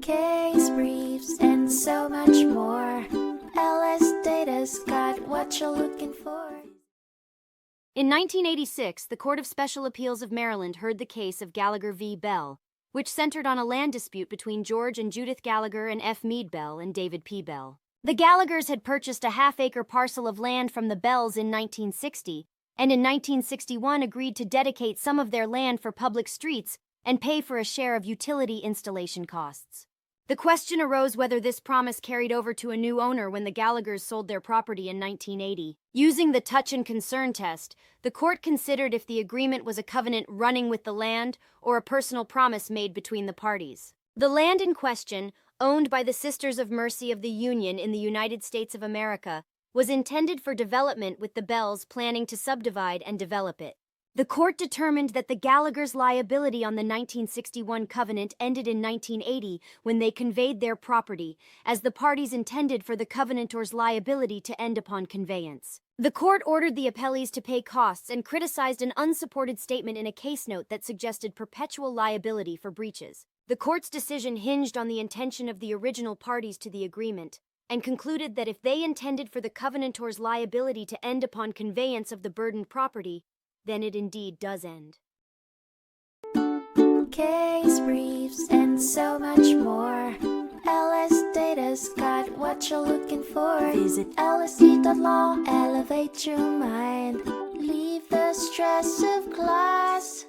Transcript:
case briefs, and so much more. LSData's got what you're looking for. In 1986, the Court of Special Appeals of Maryland heard the case of Gallagher v. Bell, which centered on a land dispute between George and Judith Gallagher and F. Meade Bell and David P. Bell. The Gallaghers had purchased a half-acre parcel of land from the Bells in 1960, and in 1961 agreed to dedicate some of their land for public streets and pay for a share of utility installation costs. The question arose whether this promise carried over to a new owner when the Gallaghers sold their property in 1980. Using the touch and concern test, the court considered if the agreement was a covenant running with the land or a personal promise made between the parties. The land in question, owned by the Sisters of Mercy of the Union in the United States of America, was intended for development, with the Bells planning to subdivide and develop it. The court determined that the Gallaghers' liability on the 1961 covenant ended in 1980 when they conveyed their property, as the parties intended for the covenantor's liability to end upon conveyance. The court ordered the appellees to pay costs and criticized an unsupported statement in a case note that suggested perpetual liability for breaches. The court's decision hinged on the intention of the original parties to the agreement, and concluded that if they intended for the covenantor's liability to end upon conveyance of the burdened property, then it indeed does end. Case briefs, and so much more. LSData's got what you're looking for. Visit lsd.law, elevate your mind. Leave the stress of class.